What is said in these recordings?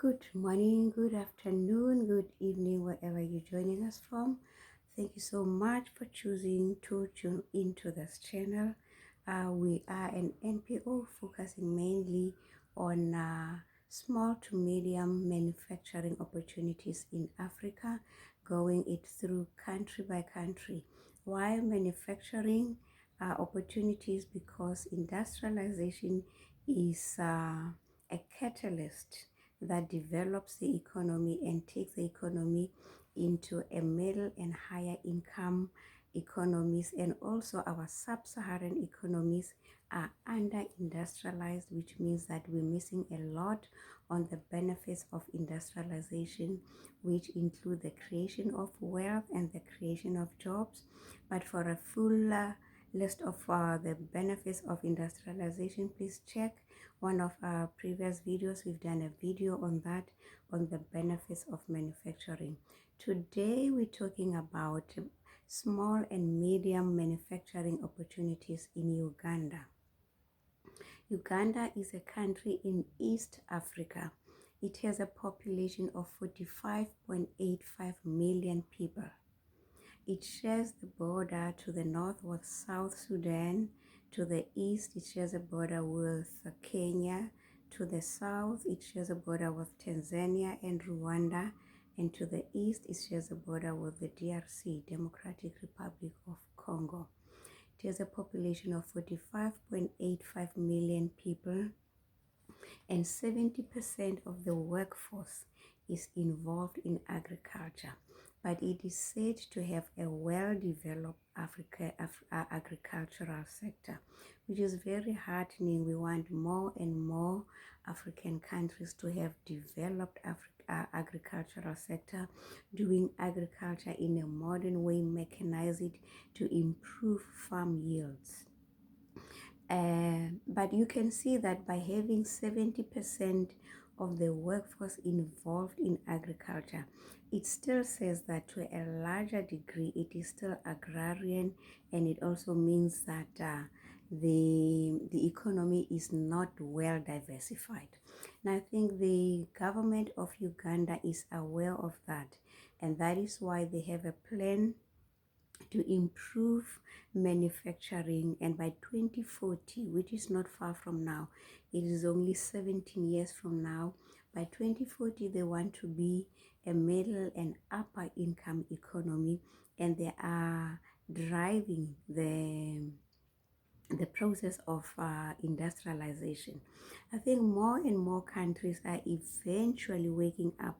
Good morning, good afternoon, good evening, wherever you're joining us from. Thank you so much for choosing to tune into this channel. We are an NPO focusing mainly on small to medium manufacturing opportunities in Africa, going it through country by country. Why manufacturing opportunities? Because industrialization is a catalyst that develops the economy and takes the economy into a middle and higher income economies, and also our sub-Saharan economies are under industrialized, which means that we're missing a lot on the benefits of industrialization, which include the creation of wealth and the creation of jobs. But for a full list of the benefits of industrialization, please check one of our previous videos. We've done a video on that, on the benefits of manufacturing. Today we're talking about small and medium manufacturing opportunities in Uganda. Uganda is a country in East Africa. It has a population of 45.85 million people. It shares the border to the north with South Sudan. To the east, it shares a border with Kenya. To the south, it shares a border with Tanzania and Rwanda. And to the east, it shares a border with the DRC, Democratic Republic of Congo. It has a population of 45.85 million people, and 70% of the workforce is involved in agriculture. But it is said to have a well-developed agricultural sector, which is very heartening. We want more and more African countries to have developed agricultural sector, doing agriculture in a modern way, mechanize it to improve farm yields. But you can see that by having 70% of the workforce involved in agriculture, it still says that to a larger degree it is still agrarian, and it also means that the economy is not well diversified. And I think the government of Uganda is aware of that, and that is why they have a plan to improve manufacturing. And by 2040, which is not far from now, it is only 17 years from now, by 2040 they want to be a middle and upper income economy, and they are driving the process of industrialization. I think more and more countries are eventually waking up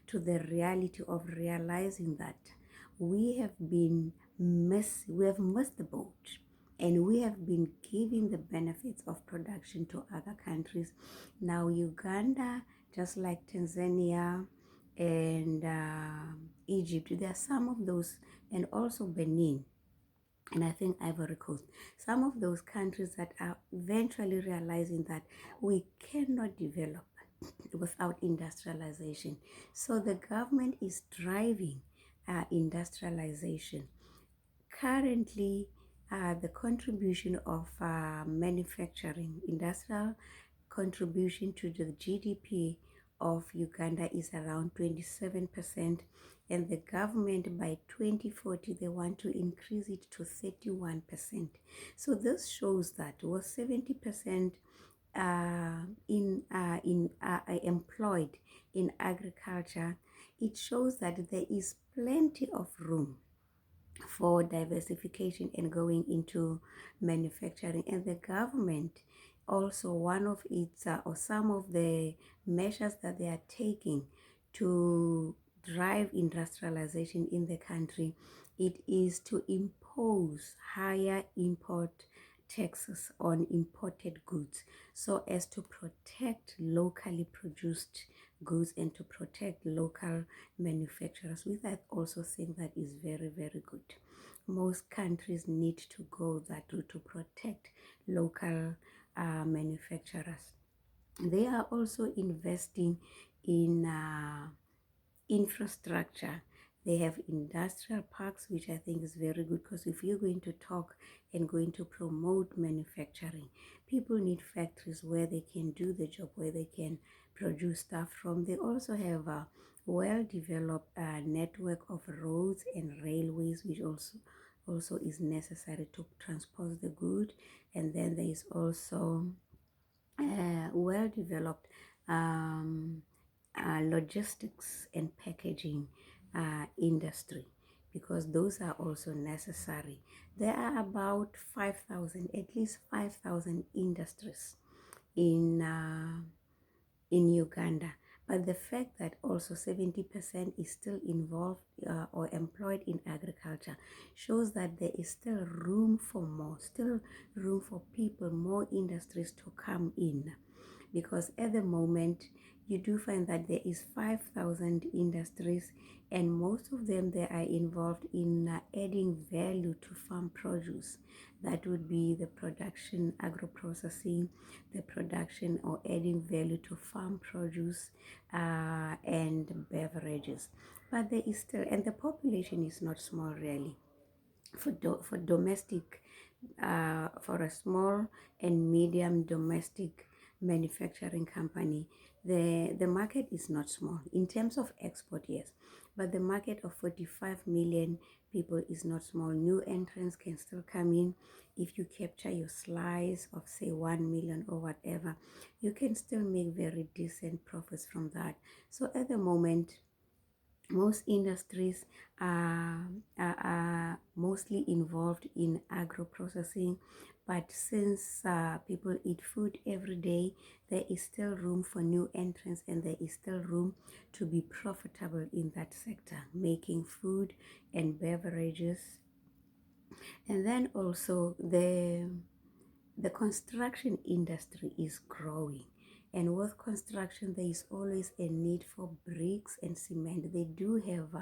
to the reality of realizing that we have missed the boat, and we have been giving the benefits of production to other countries. Now Uganda, just like Tanzania and Egypt, there are some of those, and also Benin, and I think Ivory Coast, some of those countries that are eventually realizing that we cannot develop without industrialization. So the government is driving industrialization. Currently, the contribution of manufacturing, industrial contribution to the GDP of Uganda is around 27%, and the government by 2040 they want to increase it to 31%. So this shows that with 70% employed in agriculture, it shows that there is plenty of room for diversification and going into manufacturing. And the government also, one of its or some of the measures that they are taking to drive industrialization in the country, it is to impose higher import taxes on imported goods, so as to protect locally produced goods and to protect local manufacturers. With that, also think that is very, very good. Most countries need to go that route to protect local manufacturers. They are also investing in infrastructure. They have industrial parks, which I think is very good, because if you're going to talk and going to promote manufacturing, people need factories where they can do the job, where they can produce stuff from. They also have a well-developed network of roads and railways, which also is necessary to transport the good. And then there is also well-developed um, logistics and packaging industry, because those are also necessary. There are about 5,000, at least 5,000 industries in Uganda. But the fact that also 70% is still involved or employed in agriculture shows that there is still room for more, still room for people, more industries to come in. Because at the moment, you do find that there is 5,000 industries, and most of them they are involved in adding value to farm produce. That would be the production, agro-processing, the production or adding value to farm produce and beverages. But there is still, and the population is not small really. For domestic, for a small and medium domestic manufacturing company, the market is not small in terms of export, yes, but the market of 45 million people is not small. New entrants can still come in. If you capture your slice of say 1 million or whatever, you can still make very decent profits from that. So at the moment, most industries are mostly involved in agro processing, but since people eat food every day, there is still room for new entrants, and there is still room to be profitable in that sector, making food and beverages. And then also the construction industry is growing, and with construction there is always a need for bricks and cement. They do have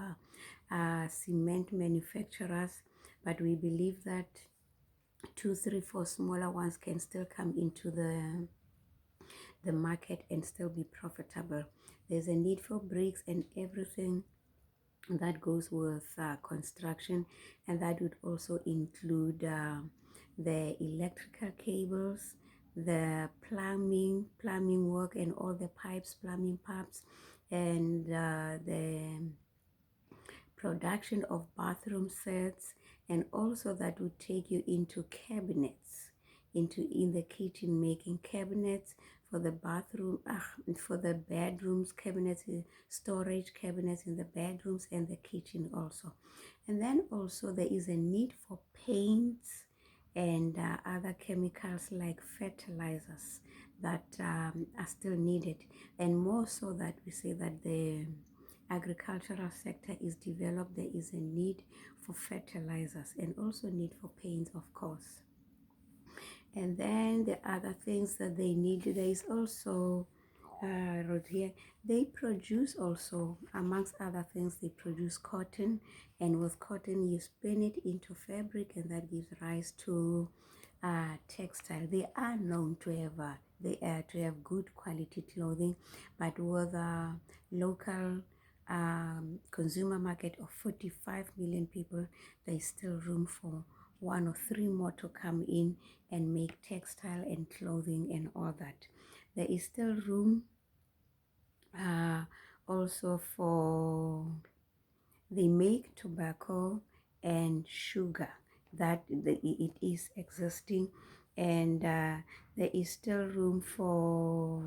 cement manufacturers, but we believe that 2, 3, 4 smaller ones can still come into the market and still be profitable. There's a need for bricks and everything that goes with construction, and that would also include the electrical cables, the plumbing work, and all the pipes, plumbing pipes, and the production of bathroom sets, and also that would take you into cabinets, into in the kitchen, making cabinets for the bathroom, for the bedrooms, cabinets, storage cabinets in the bedrooms and the kitchen also. And then also there is a need for paints and other chemicals like fertilizers that are still needed, and more so that we say that the agricultural sector is developed, there is a need for fertilizers and also need for paints, of course. And then the other things that they need, there is also wrote here, they produce also, amongst other things, they produce cotton, and with cotton you spin it into fabric, and that gives rise to textile. They are known to have good quality clothing, but with a local consumer market of 45 million people, there is still room for 1 or 3 more to come in and make textile and clothing and all that. There is still room also for, they make tobacco and sugar, that it is existing, and there is still room for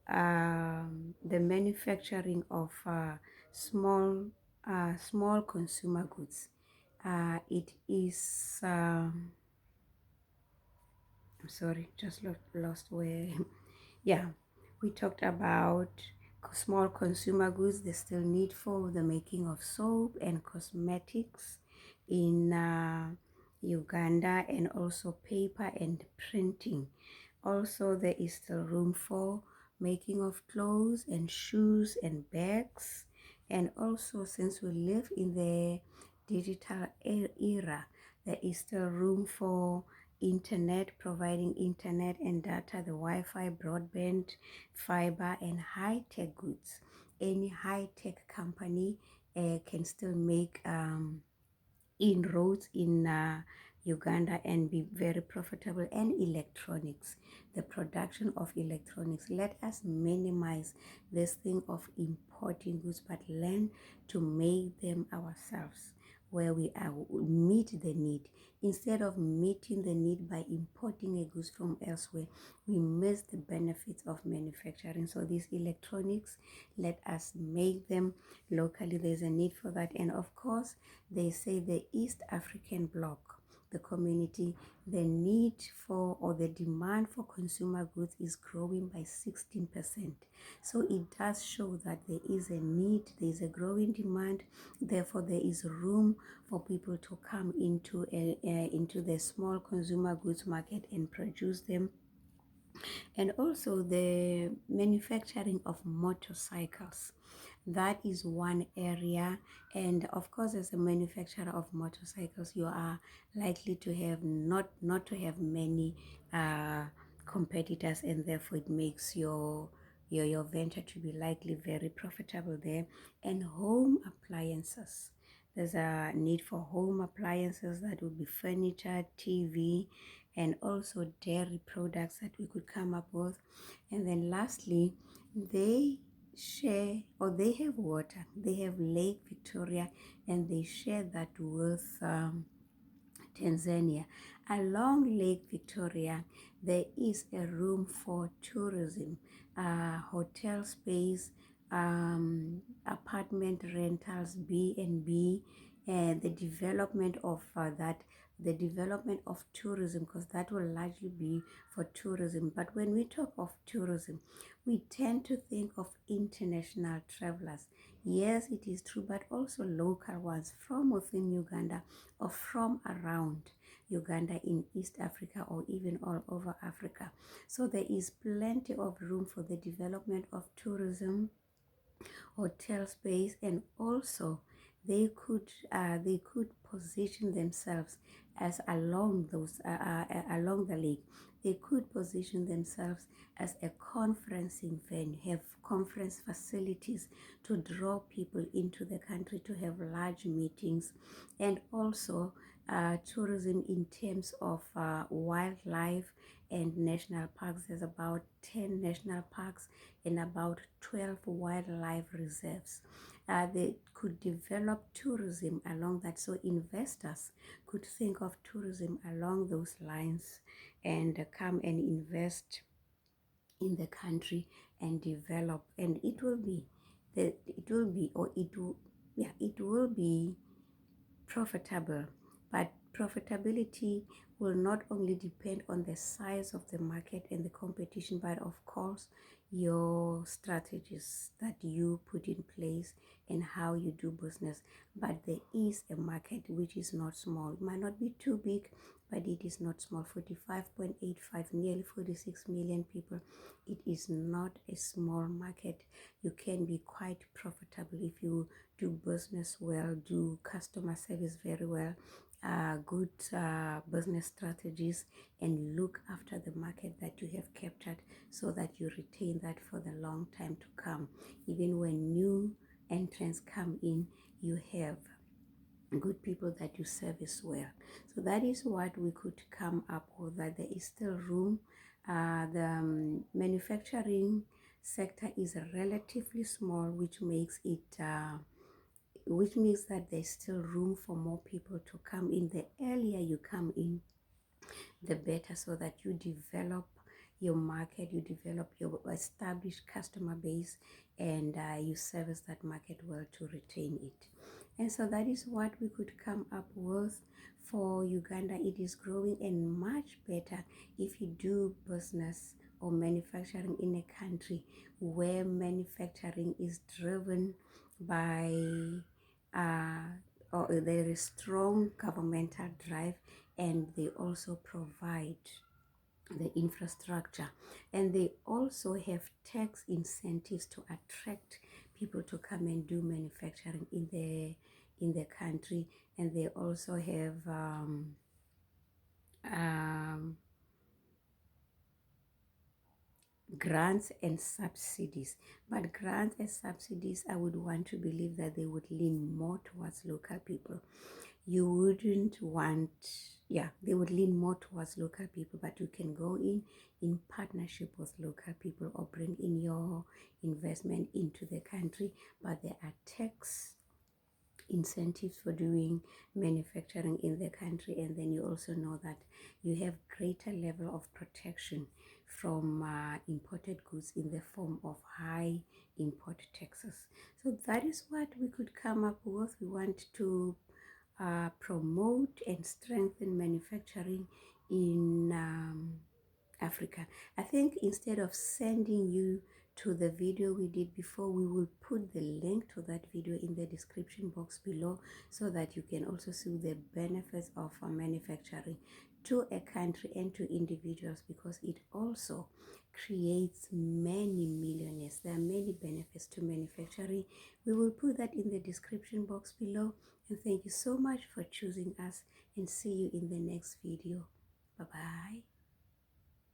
the manufacturing of small consumer goods. It is I'm sorry, just lost where. Yeah, we talked about small consumer goods. There's still need for the making of soap and cosmetics in Uganda, and also paper and printing. Also, there is still room for making of clothes and shoes and bags. And also, since we live in the digital era, there is still room for internet, providing internet and data, the Wi-Fi, broadband, fiber, and high-tech goods. any high-tech company can still make inroads in Uganda and be very profitable. And electronics, the production of electronics. Let us minimize this thing of importing goods, but learn to make them ourselves, where we are meet the need. Instead of meeting the need by importing a goods from elsewhere, we miss the benefits of manufacturing. So these electronics, let us make them locally. There's a need for that. And of course, they say the East African bloc, the community, the need for or the demand for consumer goods is growing by 16%. So it does show that there is a need, there is a growing demand. Therefore, there is room for people to come into the small consumer goods market and produce them. And also the manufacturing of motorcycles, that is one area. And of course, as a manufacturer of motorcycles, you are likely to have not to have many competitors, and therefore it makes your venture to be likely very profitable there. And home appliances, there's a need for home appliances, that would be furniture, TV, and also dairy products that we could come up with. And then lastly, they share, or they have water, they have Lake Victoria, and they share that with Tanzania. Along Lake Victoria, there is a room for tourism, hotel space, apartment rentals, B&B, and the development of the development of tourism, because that will largely be for tourism. But when we talk of tourism, we tend to think of international travelers. Yes, it is true, but also local ones from within Uganda or from around Uganda, in East Africa, or even all over Africa. So there is plenty of room for the development of tourism, hotel space, and also they could position themselves as along those along the lake. They could position themselves as a conferencing venue, have conference facilities to draw people into the country to have large meetings. And also tourism in terms of wildlife and national parks. There's about 10 national parks and about 12 wildlife reserves. They could develop tourism along that, so investors could think of tourism along those lines and come and invest in the country and develop. And it will be it will be profitable. But profitability will not only depend on the size of the market and the competition, but of course your strategies that you put in place and how you do business. But there is a market which is not small. It might not be too big, but it is not small. 45.85, nearly 46 million people. It is not a small market. You can be quite profitable if you do business well, do customer service very well, good business strategies, and look after the market that you have captured, so that you retain that for the long time to come. Even when new entrants come in, you have good people that you service well. So that is what we could come up with, that there is still room. The manufacturing sector is relatively small, which makes it which means that there's still room for more people to come in. The earlier you come in, the better, so that you develop your market, you develop your established customer base, and you service that market well to retain it. And so that is what we could come up with for Uganda. It is growing, and much better if you do business or manufacturing in a country where manufacturing is driven by or there is strong governmental drive, and they also provide the infrastructure, and they also have tax incentives to attract people to come and do manufacturing in the country. And they also have um, grants and subsidies. But grants and subsidies, I would want to believe that they would lean more towards local people. You wouldn't want, yeah, they would lean more towards local people, but you can go in partnership with local people or bring in your investment into the country. But there are tax incentives for doing manufacturing in the country, and then you also know that you have greater level of protection from imported goods in the form of high import taxes. So that is what we could come up with. We want to promote and strengthen manufacturing in Africa. I think instead of sending you to the video we did before, we will put the link to that video in the description box below, so that you can also see the benefits of manufacturing to a country and to individuals, because it also creates many millionaires. There are many benefits to manufacturing. We will put that in the description box below, and thank you so much for choosing us, and see you in the next video. Bye bye.